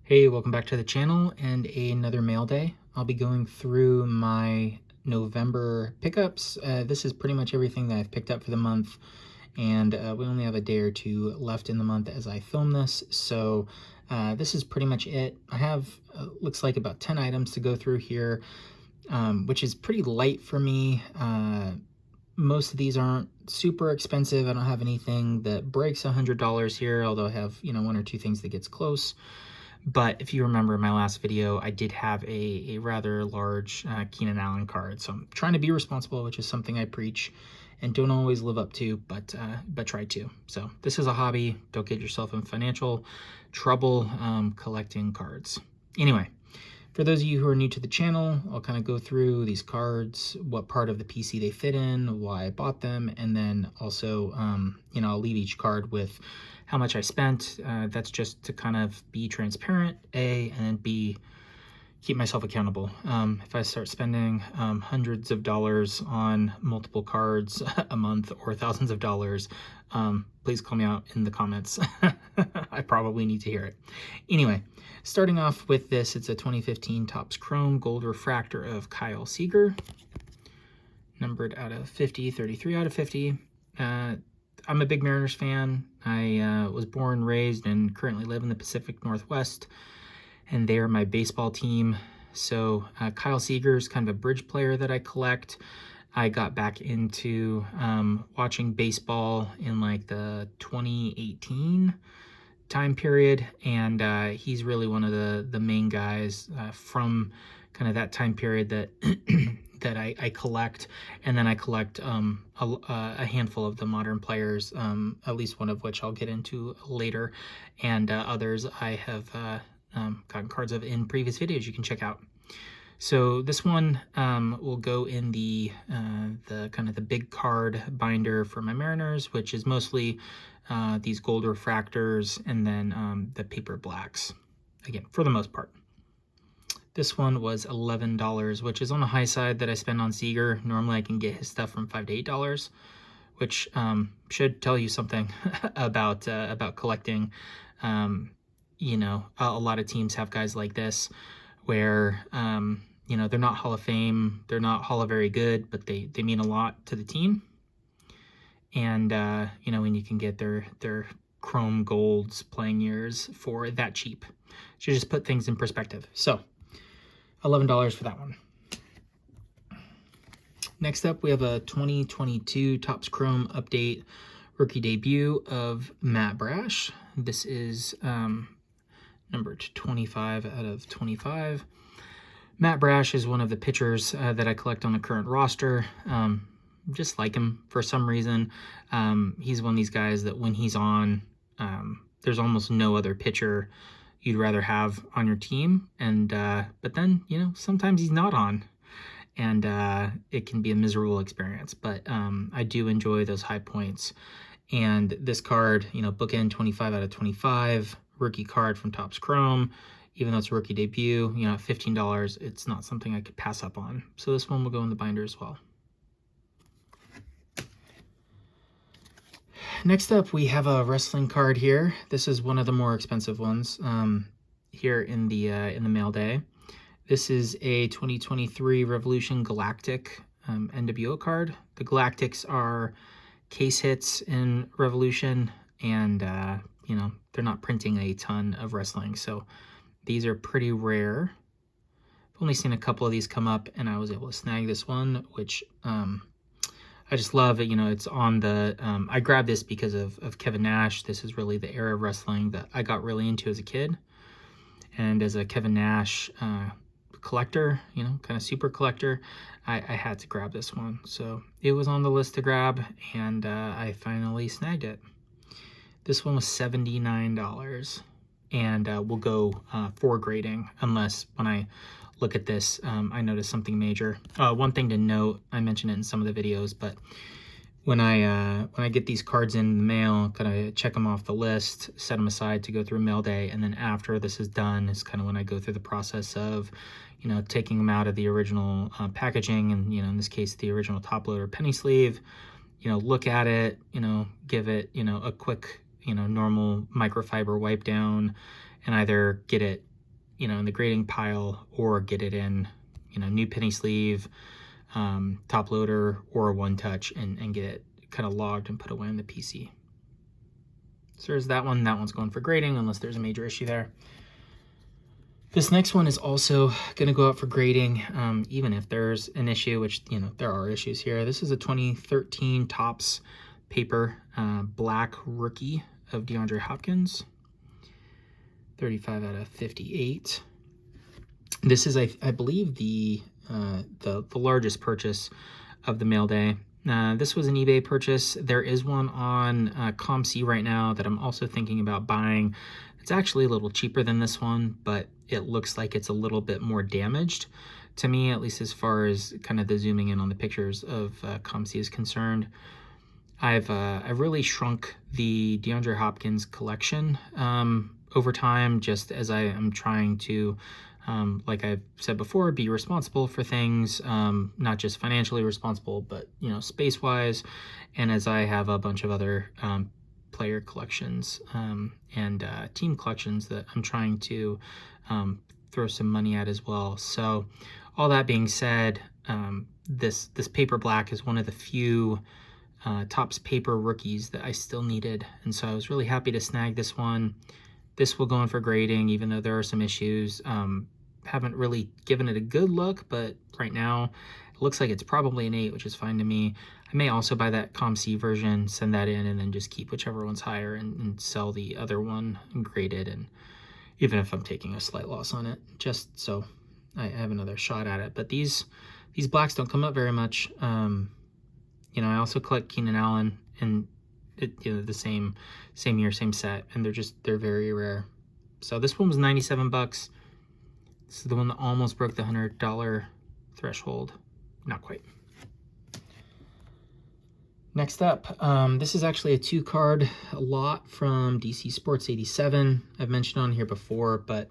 Hey, welcome back to the channel and another mail day. I'll be going through my November pickups. This is pretty much everything that I've picked up for the month, and we only have a day or two left in the month as I film this, so this is pretty much it. I have, looks like about 10 items to go through here, which is pretty light for me. Most of these aren't super expensive. I don't have anything that breaks $100 here, although I have, one or two things that gets close. But if you remember in my last video, I did have a rather large Keenan Allen card. So I'm trying to be responsible, which is something I preach and don't always live up to, but try to. So this is a hobby. Don't get yourself in financial trouble collecting cards. Anyway, for those of you who are new to the channel, I'll kind of go through these cards, what part of the PC they fit in, why I bought them, and then also, I'll leave each card with how much I spent. That's just to kind of be transparent, A, and then B, keep myself accountable. If I start spending hundreds of dollars on multiple cards a month or thousands of dollars, please call me out in the comments. I probably need to hear it. Anyway, starting off with this, it's a 2015 Topps Chrome Gold Refractor of Kyle Seager, numbered out of 50, 33 out of 50. I'm a big Mariners fan. I was born, raised, and currently live in the Pacific Northwest, and they are my baseball team. So Kyle Seager is kind of a bridge player that I collect. I got back into watching baseball in like the 2018 time period, and he's really one of the main guys from kind of that time period that that I collect. And then I collect a handful of the modern players, at least one of which I'll get into later, and others I have gotten cards of in previous videos you can check out. So this one will go in the kind of the big card binder for my Mariners, which is mostly these gold refractors and then the paper blacks, again, for the most part. This one was $11, which is on the high side that I spend on Seager. Normally I can get his stuff from $5 to $8, which should tell you something about collecting. A lot of teams have guys like this where, they're not Hall of Fame, they're not Hall of Very Good, but they mean a lot to the team. And, when you can get their chrome golds playing years for that cheap. Should just put things in perspective. So, $11 for that one. Next up, we have a 2022 Topps Chrome Update rookie debut of Matt Brash. This is numbered 25 out of 25. Matt Brash is one of the pitchers that I collect on the current roster. Just like him for some reason. He's one of these guys that when he's on, there's almost no other pitcher you'd rather have on your team. And but then, sometimes he's not on, and it can be a miserable experience. But I do enjoy those high points. And this card, bookend 25 out of 25, rookie card from Topps Chrome. Even though it's a rookie debut, at $15, it's not something I could pass up on. So this one will go in the binder as well. Next up, we have a wrestling card here. This is one of the more expensive ones here in the mail day. This is a 2023 Revolution Galactic NWO card. The Galactics are case hits in Revolution, and they're not printing a ton of wrestling, so these are pretty rare. I've only seen a couple of these come up, and I was able to snag this one, which I just love it. It's on the, I grabbed this because of Kevin Nash. This is really the era of wrestling that I got really into as a kid. And as a Kevin Nash collector, kind of super collector, I had to grab this one. So it was on the list to grab, and I finally snagged it. This one was $79, and we'll go for grading, unless when I look at this, I noticed something major. One thing to note, I mentioned it in some of the videos, but when I get these cards in the mail, kind of check them off the list, set them aside to go through mail day, and then after this is done is kind of when I go through the process of, taking them out of the original packaging, and in this case the original top loader penny sleeve, look at it, give it, a quick, normal microfiber wipe down, and either get it in the grading pile, or get it in, new penny sleeve, top loader, or a one touch, and get it kind of logged and put away on the PC. So there's that one. That one's going for grading unless there's a major issue there. This next one is also going to go out for grading, even if there's an issue, which, there are issues here. This is a 2013 Topps paper black rookie of DeAndre Hopkins, 35 out of 58. This is, I believe, the largest purchase of the mail day. This was an eBay purchase. There is one on ComC right now that I'm also thinking about buying. It's actually a little cheaper than this one, but it looks like it's a little bit more damaged to me, at least as far as kind of the zooming in on the pictures of ComC is concerned. I've really shrunk the DeAndre Hopkins collection over time, just as I am trying to, like I've said before, be responsible for things, not just financially responsible, but, space-wise, and as I have a bunch of other player collections and team collections that I'm trying to throw some money at as well. So all that being said, this paper black is one of the few Topps paper rookies that I still needed, and so I was really happy to snag this one. This will go in for grading, even though there are some issues. Haven't really given it a good look, but right now it looks like it's probably an 8, which is fine to me. I may also buy that ComC version, send that in, and then just keep whichever one's higher and sell the other one and grade it, and even if I'm taking a slight loss on it, just so I have another shot at it. But these blacks don't come up very much. I also collect Keenan Allen, and the same year, same set, and they're very rare. So this one was 97 bucks. This is the one that almost broke the $100 threshold. Not quite. Next up, this is actually a 2-card lot from DC Sports 87. I've mentioned on here before, but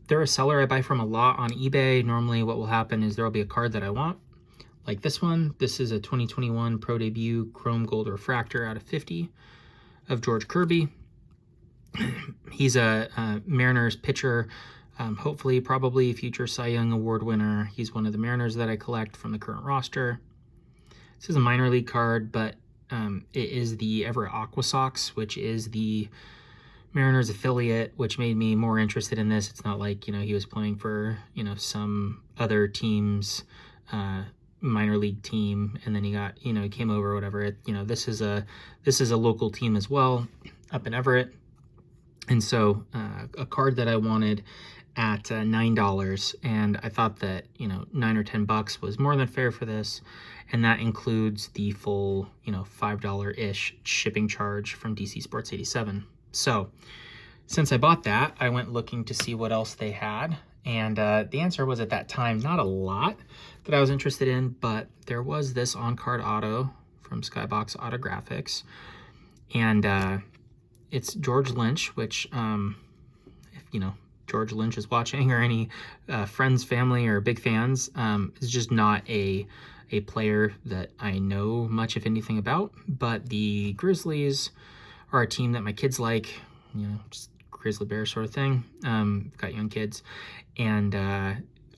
they're a seller I buy from a lot on eBay. Normally what will happen is there will be a card that I want, like this one. This is a 2021 Pro Debut Chrome Gold Refractor out of 50 of George Kirby. He's a Mariners pitcher, hopefully probably future Cy Young Award winner. He's one of the Mariners that I collect from the current roster. This is a minor league card, but it is the Everett Aqua Sox, which is the Mariners affiliate, which made me more interested in this. It's not like, he was playing for, some other team's minor league team, and then he got, he came over or whatever. This is a local team as well up in Everett. And so a card that I wanted at $9, and I thought that, $9 or $10 was more than fair for this. And that includes the full, $5-ish shipping charge from DC Sports 87. So since I bought that, I went looking to see what else they had. And the answer was, at that time, not a lot that I was interested in, but there was this on-card auto from Skybox Autographics. And it's George Lynch, which, if, George Lynch is watching, or any friends, family, or big fans, is just not a player that I know much, if anything, about. But the Grizzlies are a team that my kids like, just grizzly bear sort of thing. Got young kids, and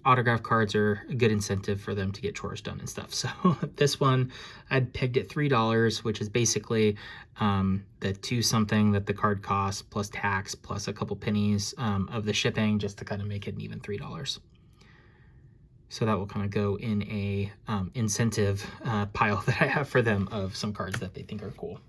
autograph cards are a good incentive for them to get chores done and stuff. So this one I'd pegged at $3, which is basically the 2 something that the card costs, plus tax, plus a couple pennies of the shipping, just to kind of make it an even $3. So that will kind of go in a incentive pile that I have for them of some cards that they think are cool.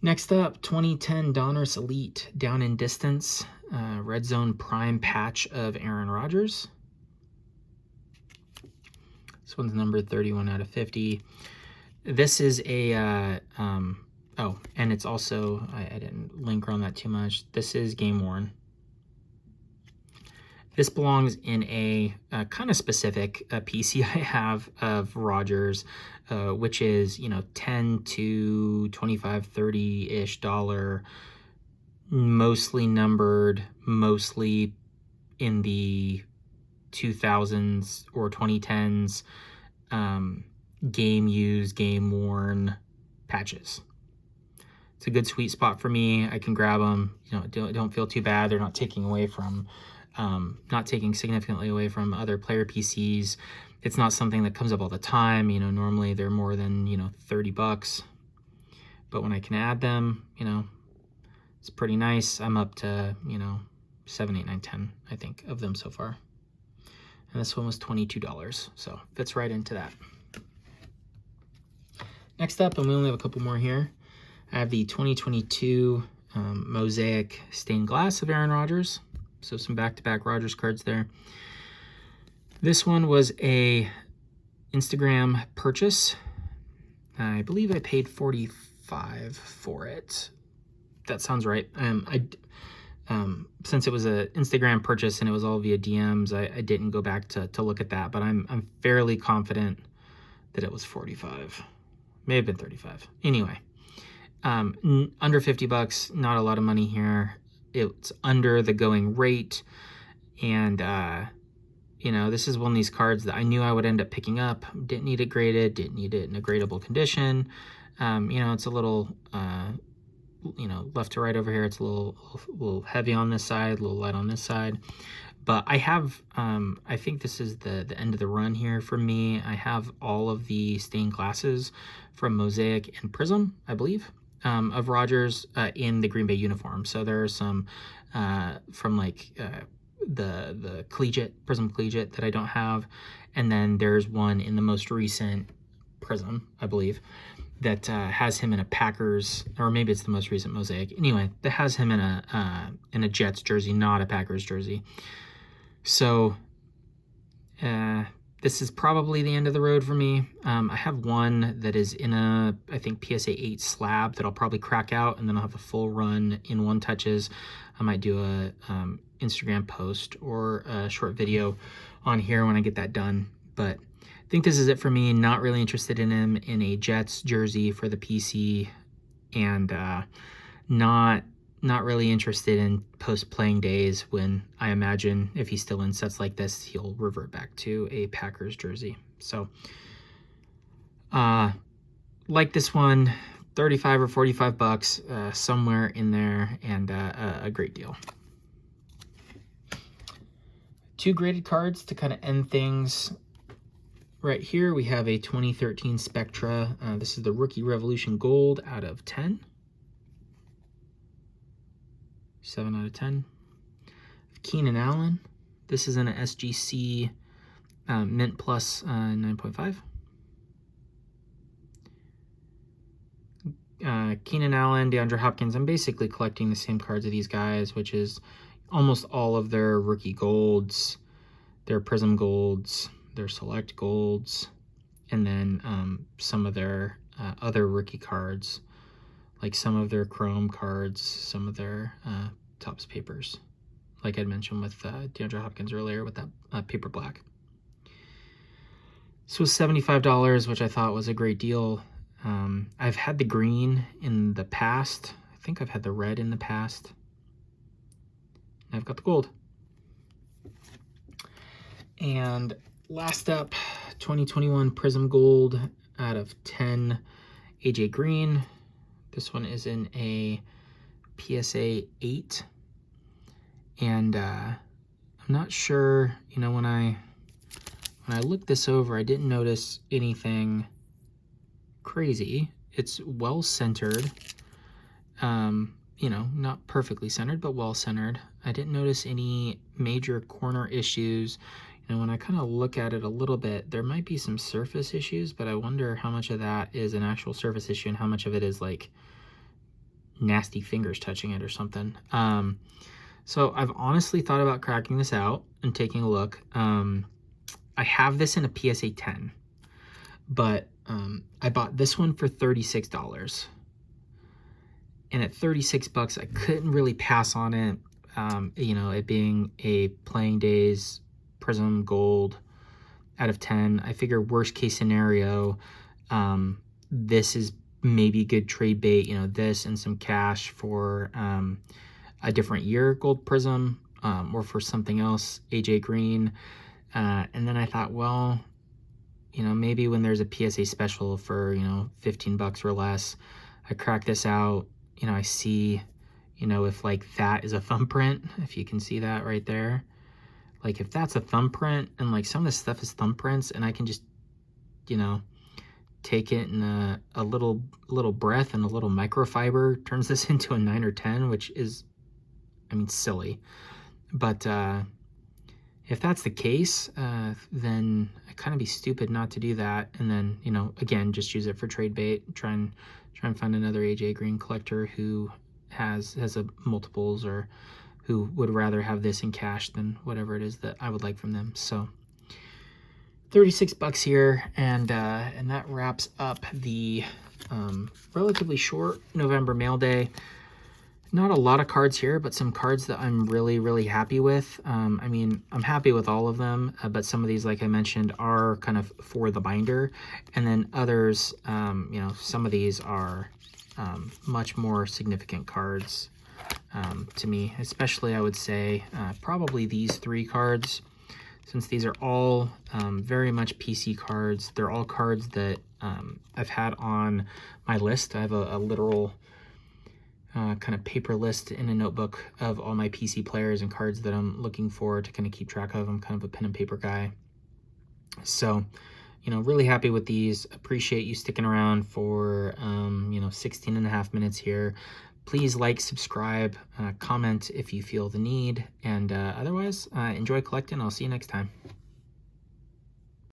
Next up, 2010 Donruss Elite Down and Distance Red Zone Prime patch of Aaron Rodgers. This one's numbered 31 out of 50. This is a, and it's also, I didn't link on that too much. This is game worn. This belongs in a kind of specific PC I have of Rodgers, which is, 10 to 25, 30-ish dollar, mostly numbered, mostly in the 2000s or 2010s, game used, game worn patches. it's a good sweet spot for me. I can grab them, you know, don't feel too bad. They're not taking away from, not taking significantly away from other player PCs. It's not something that comes up all the time. You know, normally they're more than, you know, 30 bucks. But when I can add them, you know, it's pretty nice. I'm up to, you know, 7, 8, 9, 10, I think, of them so far. And this one was $22, so fits right into that. Next up, and we only have a couple more here, I have the 2022 Mosaic Stained Glass of Aaron Rodgers. So some back-to-back Rodgers cards there. This one was a Instagram purchase. I believe I paid $45 for it. That sounds right. Since it was an Instagram purchase and it was all via DMs, I didn't go back to look at that, but I'm fairly confident that it was 45. May have been 35. Anyway, under 50 bucks, not a lot of money here. It's under the going rate, and you know, this is one of these cards that I knew I would end up picking up. Didn't need it graded, didn't need it in a gradable condition. You know, it's a little you know, left to right over here, it's a little heavy on this side, a little light on this side. But I have, I think this is the end of the run here for me. I have all of the stained glasses from Mosaic and Prism, I believe, of Rodgers in the Green Bay uniform. So there are some from like the collegiate, Prism collegiate that I don't have. And then there's one in the most recent Prism, I believe, that has him in a Packers, or maybe it's the most recent Mosaic. Anyway, that has him in a Jets jersey, not a Packers jersey. So this is probably the end of the road for me. I have one that is in a, I think, PSA 8 slab that I'll probably crack out, and then I'll have a full run in one touches. I might do a Instagram post or a short video on here when I get that done. But I think this is it for me. Not really interested in him in a Jets jersey for the PC, and not really interested in post-playing days when I imagine if he's still in sets like this, he'll revert back to a Packers jersey. So, like this one, 35 or 45 bucks, somewhere in there, and a great deal. Two graded cards to kind of end things. Right here, we have a 2013 Spectra. This is the Rookie Revolution Gold out of 10. 7 out of 10. Keenan Allen. This is in an SGC Mint Plus 9.5. Keenan Allen, DeAndre Hopkins. I'm basically collecting the same cards of these guys, which is almost all of their rookie golds, their Prism golds, their select golds, and then some of their other rookie cards, like some of their chrome cards, some of their Topps papers, like I'd mentioned with DeAndre Hopkins earlier with that paper black. This was $75, which I thought was a great deal. I've had the green in the past. I think I've had the red in the past. I've got the gold. And last up, 2021 Prism Gold out of 10, AJ Green. This one is in a PSA 8. And I'm not sure, you know, when I looked this over, I didn't notice anything crazy. It's well centered. You know, not perfectly centered, but well centered. I didn't notice any major corner issues. You know, when I kind of look at it a little bit, there might be some surface issues, but I wonder how much of that is an actual surface issue and how much of it is like nasty fingers touching it or something. So I've honestly thought about cracking this out and taking a look. I have this in a PSA 10, but I bought this one for $36. And at 36 bucks, I couldn't really pass on it. You know, it being a Playing Days Prism Gold out of 10. I figure worst case scenario, this is maybe good trade bait, you know, this and some cash for a different year Gold Prism, or for something else, AJ Green. And then I thought, well, you know, maybe when there's a PSA special for, you know, 15 bucks or less, I crack this out, you know, I see, you know, if like that is a thumbprint, if you can see that right there, like if that's a thumbprint and like some of this stuff is thumbprints and I can just, you know, take it in a little breath and a little microfiber turns this into a 9 or 10, which is, I mean, silly. But if that's the case, then I'd kind of be stupid not to do that. And then, you know, again, just use it for trade bait. Try and find another AJ Green collector who has a multiples, or who would rather have this in cash than whatever it is that I would like from them. So 36 bucks here, and that wraps up the relatively short November mail day. Not a lot of cards here, but some cards that I'm really happy with. I mean, I'm happy with all of them, but some of these, like I mentioned, are kind of for the binder. And then others, you know, some of these are much more significant cards to me. Especially, I would say, probably these 3 cards. Since these are all very much PC cards, they're all cards that I've had on my list. I have a literal kind of paper list in a notebook of all my PC players and cards that I'm looking for to kind of keep track of. I'm kind of a pen and paper guy. So, you know, really happy with these. Appreciate you sticking around for, you know, 16 and a half minutes here. Please like, subscribe, comment if you feel the need. And otherwise, enjoy collecting. I'll see you next time.